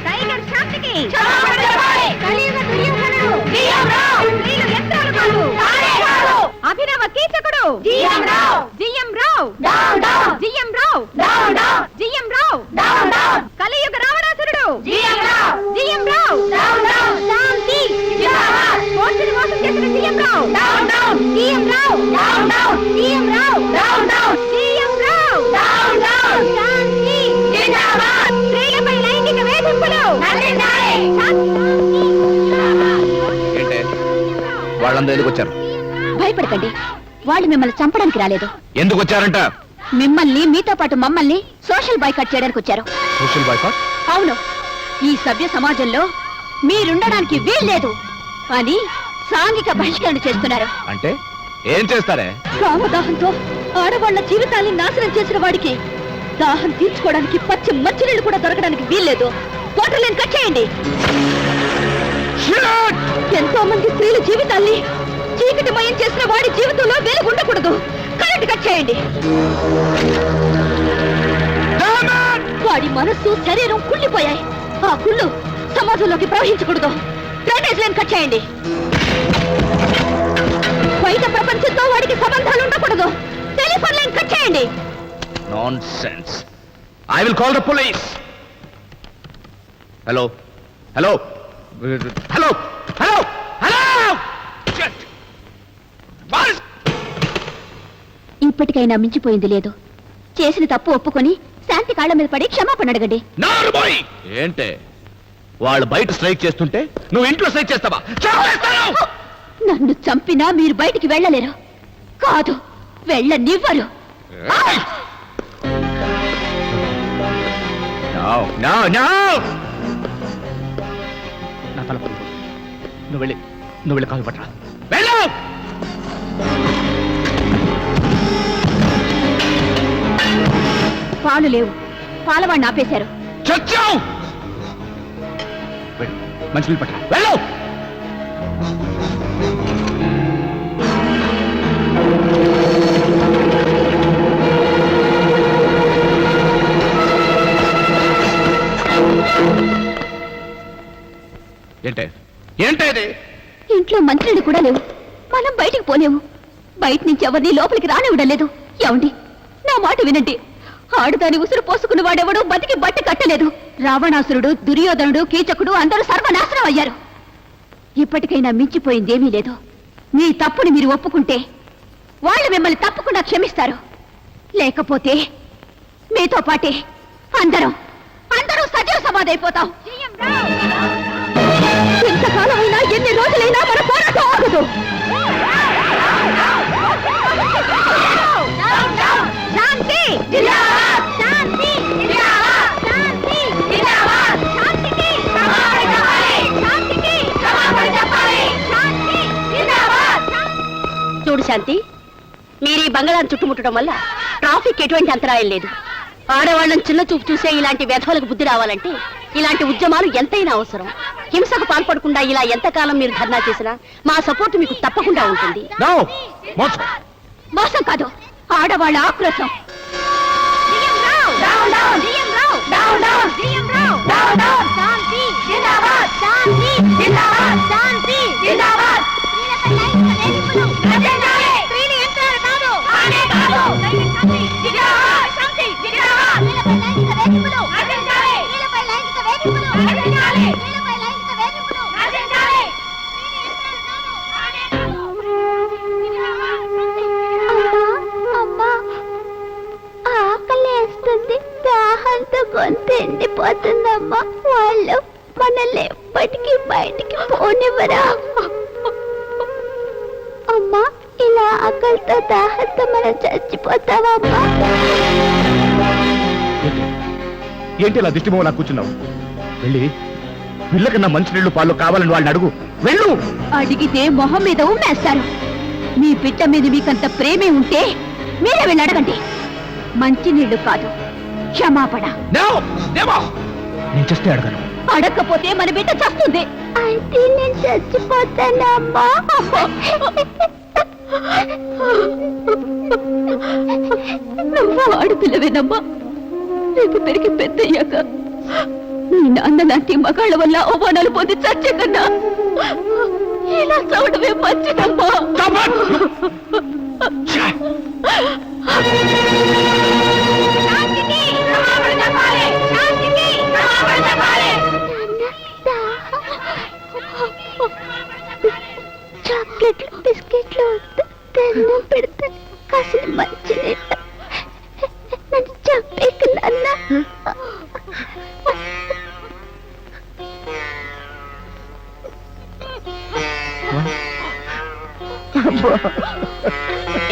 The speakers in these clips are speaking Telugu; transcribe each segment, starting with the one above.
టైగర్ శాంతికి అభినవ కీచకుడు జిఎం రావు కలియుగ రావణాసురుడు జిఎం రావు శాంతి కోర్టుని మోసం చేసిన జిఎం రావు శాంతి స్త్రీలపై లైంగిక వేధింపులు వాళ్ళందరూ ఎందుకు వచ్చారు? భయపడకండి, వాళ్ళు మిమ్మల్ని చంపడానికి రాలేదు. ఎందుకు వచ్చారంట? మిమ్మల్ని మీతో పాటు మమ్మల్ని సోషల్ బాయ్కాట్ చేయడానికి వచ్చారు. Social boycott? అవును, ఈ సభ్య సమాజంలో మీరుండడానికి వీల్లేదు అని సాంఘిక బహిష్కరణ చేస్తున్నారు. అంటే ఏం చేస్తారే? కామదాహంతో ఆడవాళ్ల జీవితాన్ని నాశనం చేసిన వాడికి దాహం తీర్చుకోవడానికి పచ్చి మంచినీళ్ళు కూడా దొరకడానికి వీల్లేదు. వాటర్ లైన్ కట్ చేయండి. ఎంతో మంది స్త్రీల జీవితాల్ని చీకటిమయం చేసిన వాడి జీవితంలో వెలుగు ఉండకూడదు. కరెంట్ కట్ చేయండి. వాడి మనస్సు శరీరం కుళ్ళిపోయాయి. ఆ కుళ్ళు సమాజంలోకి ప్రవహించకూడదు. డ్రైనేజ్ లైన్ కట్ చేయండి. బయట ప్రపంచంతో వాడికి సంబంధాలు ఉండకూడదు. టెలిఫోన్ లైన్ కట్ చేయండి. Nonsense. I will call the police. Hello hello hello hello hello. ఇప్పటికైనా మించిపోయింది లేదు. చేసిన తప్పు ఒప్పుకొని శాంతి కాళ్ళ మీద పడి క్షమాపణ అడగండి. ఏంటే వాళ్ళు బయట స్ట్రైక్ చేస్తుంటే నువ్వు ఇంట్లో స్ట్రైక్ చేస్తావా? నన్ను చంపినా మీరు బయటికి వెళ్ళలేరు. కాదు, వెళ్ళనివ్వరు. నా తల నువ్వు వెళ్ళి కాలు పట్టరా. వెళ్ళు. పాలు లేవు. పాలవాడిని ఆపేశారు. చచ్చావు. మంచి పట్టరా. వెళ్ళు. ఏంటే ఇంట్లో మంత్రులు కూడా లేవు. మనం బయటికి పోలేము. బయట నుంచి ఎవరిని లోపలికి రానివ్వడం లేదు. ఏమండి, నా మాట వినండి. ఆడుదాని ఉసురు పోసుకున్న వాడెవడు బతికి బట్టి కట్టలేదు. రావణాసురుడు, దుర్యోధనుడు, కీచకుడు అందరూ సర్వనాశనం అయ్యారు. ఇప్పటికైనా మించిపోయిందేమీ లేదు. మీ తప్పుని మీరు ఒప్పుకుంటే వాళ్ళు మిమ్మల్ని తప్పకుండా క్షమిస్తారు. లేకపోతే మీతో పాటే అందరూ సజీవ సమాధి అయిపోతాం. ఎంతకాలమైనా ఎన్ని రోజులైనా మన పోరాటం ఆగదు. చూడు శాంతి, మీరు ఈ బంగాళాన్ని చుట్టుముట్టడం వల్ల ట్రాఫిక్ ఎటువంటి అంతరాయం లేదు. ఆడవాళ్ళని చిన్న చూపు చూసే ఇలాంటి వ్యధులకు బుద్ధి రావాలంటే ఇలాంటి ఉద్యమాలు ఎంతైనా అవసరం. హింసకు పాల్పడకుండా ఇలా ఎంతకాలం మీరు ధర్నా చేసినా మా సపోర్ట్ మీకు తప్పకుండా ఉంటుంది. మోసం కాదు, ఆడవాళ్ళ ఆక్రోశం. ఆకలేస్తుంది, దాహంతో గొంతు ఎండిపోతుందమ్మా. వాళ్ళు మనల్ని ఎప్పటికీ బయటికి పోనివ్వరా అమ్మా? ఇలా ఆకలితో దాహంతో మనం చచ్చిపోతావమ్మా. ఏంటి ఇలా దిష్టిమో నాకు కూర్చున్నావు? వెళ్ళి పిల్లకన్నా మంచినీళ్ళు పాలు కావాలని వాళ్ళని అడుగు. వెళ్ళు. అడిగితే మొహం మీద ఉమ్మేస్తారు. మీ బిడ్డ మీద మీకంత ప్రేమే ఉంటే మీరే వెళ్ళి అడగండి. మంచినీళ్లు కాదు, క్షమాపణ. నేను చేస్తే అడగను. అడగకపోతే మన బిడ్డ చస్తుంది. అయితే నేను చచ్చిపోతానమ్మా. నువ్వు ఆడపిల్లవేనమ్మా. రేపు పెరిగి పెద్దయ్యాక నీ నాన్న లాంటి మగాళ్ళ వల్ల అవమానాలు పొంది చచ్చే కన్నా ఇలా చవడమే మంచిదమ్మా. చాక్లెట్లు బిస్కెట్లు దండం పెడతాను, కాసిన మంచి నన్ను చంపేకు నాన్న.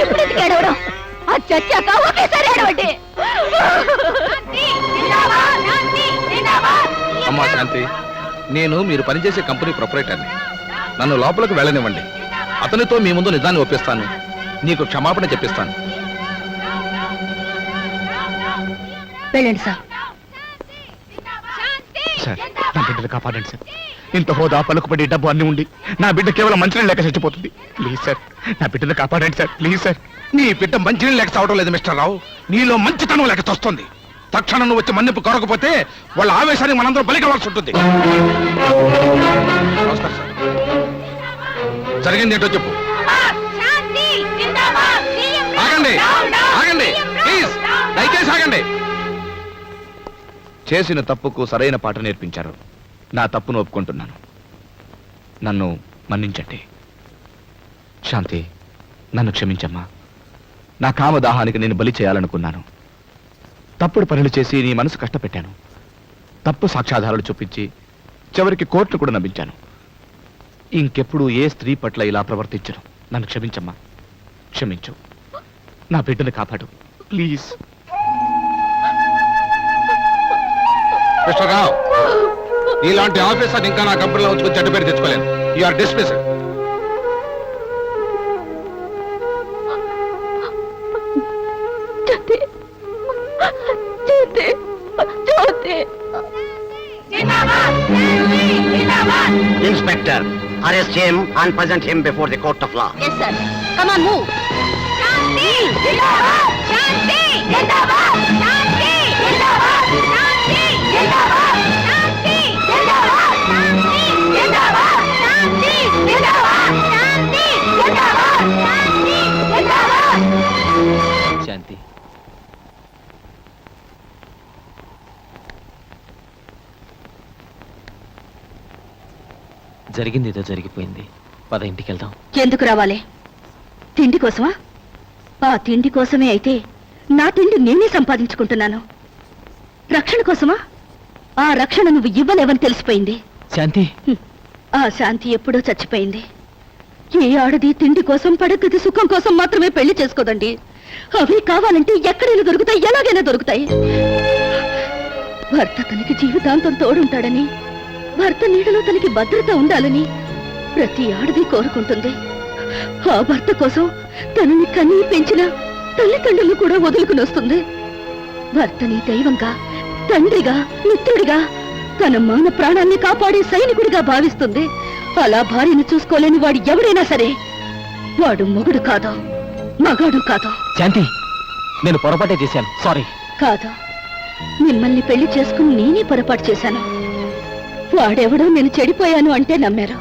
ఇప్పుడు ఎందుకు ఏడవడం? అది చచ్చాక ఒకేసారి ఏడవండి. అమ్మా శాంతి, నేను మీరు పనిచేసే కంపెనీ ప్రొపరేటర్ని. నన్ను లోపలికి వెళ్ళనివ్వండి. అతనితో మీ ముందు నిజాన్ని ఒప్పిస్తాను, నీకు క్షమాపణ చెప్పిస్తాను. వెళ్ళండి సార్. సార్, నా బిడ్డలు కాపాడండి సార్. ఇంత హోదా పలుకుబడి డబ్బు అన్ని ఉండి నా బిడ్డ కేవలం మంచినీళ్ళు లేక చచ్చిపోతుంది. ప్లీజ్ సార్, నా బిడ్డలు కాపాడండి సార్. Please sir. నీ బిడ్డ మంచినీళ్ళు లేక చావడం లేదు మిస్టర్ రావు, నీలో మంచితనం లేక తొస్తుంది. తక్షణం నువ్వు వచ్చి మన్నిపు కొరకపోతే వాళ్ళ ఆవేశానికి మనందరం బలి కావాల్సి ఉంటుంది. నమస్కారం సార్. జరిగింది ఏంటో చెప్పు. ఆగండి, ఆగండి, ప్లీజ్, దయచేసి ఆగండి. చేసిన తప్పుకు సరైన పాట నేర్పించారు. నా తప్పును ఒప్పుకుంటున్నాను. నన్ను మన్నించండి. శాంతి, నన్ను క్షమించమ్మా. నా కామదాహానికి నేను బలి చేయాలనుకున్నాను. తప్పుడు పనులు చేసి నీ మనసు కష్టపెట్టాను. తప్పు సాక్ష్యాధారాలు చూపించి చివరికి కోర్టును కూడా నమ్మించాను. ఇంకెప్పుడు ఏ స్త్రీ పట్ల ఇలా ప్రవర్తించను. నన్ను క్షమించమ్మా, క్షమించు. నా బిడ్డను కాపాడు ప్లీజ్. మిస్టర్ రావు, ఇలాంటి ఆఫీసర్ ఇంకా నా కంపెనీలో వచ్చి చెడ్డ పేరు తెచ్చుకోలేను. You are dismissed. Inspector, arrest him and present him before the court of law. Yes, sir. Come on, move. Shanti! Jindabad! Shanti! Jindabad! Shanti! Jindabad! Shanti! Jindabad! Shanti! Jindabad! Shanti! Jindabad! Shanti! Jindabad! Shanti! Jindabad! Shanti! Jindabad! శాంతి, జరిగింది ఏదో జరిగిపోయింది. పద, ఇంటికి వెళ్దాం. ఎందుకు రావాలి? తిండి కోసమా? ఆ తిండి కోసమే అయితే నా తిండి నేనే సంపాదించుకుంటున్నాను. రక్షణ కోసమా? ఆ రక్షణ నువ్వు ఇవ్వలేవని తెలిసిపోయింది. శాంతి, ఆ శాంతి ఎప్పుడో చచ్చిపోయింది. ఏ ఆడది తిండి కోసం, పడగది సుఖం కోసం మాత్రమే పెళ్లి చేసుకోదండి. అవి కావాలంటే ఎక్కడైనా దొరుకుతాయి, ఎలాగైనా దొరుకుతాయి. భర్త తనకి జీవితాంతం తోడుంటాడని, భర్త నీడలో తనకి భద్రత ఉండాలని ప్రతి ఆడది కోరుకుంటుంది. ఆ భర్త కోసం తనని కనీ పెంచిన తల్లిదండ్రులు కూడా వదులుకుని వస్తుంది. భర్తని దైవంగా, తండ్రిగా, మిత్రుడిగా, తన మాన ప్రాణాన్ని కాపాడే సైనికుడిగా భావిస్తుంది. అలా భార్యను చూసుకోలేని వాడు ఎవడైనా సరే వాడు మొగుడు కాదు, మగాడు కాదు. శాంతి, నేను పొరపాటే చేశాను. సారీ. కాదు, మిమ్మల్ని పెళ్లి చేసుకుని నేనే పొరపాటు చేశాను. వాడెవడో నేను చెడిపోయాను అంటే నమ్మారు.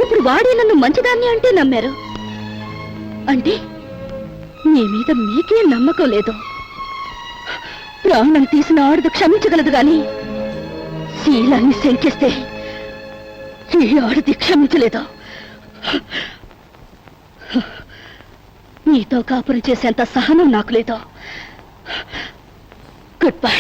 ఇప్పుడు వాడే నన్ను మంచిదాన్ని అంటే నమ్మారు. అంటే మీ మీద మీకే నమ్మకం లేదు. ప్రాణం తీసిన ఆడదు క్షమించగలదు గాని శీలాన్ని శంకిస్తే ఈ ఆడది క్షమించలేదు. నీతో కాపురం చేసేంత సహనం నాకు లేదు. Good bye.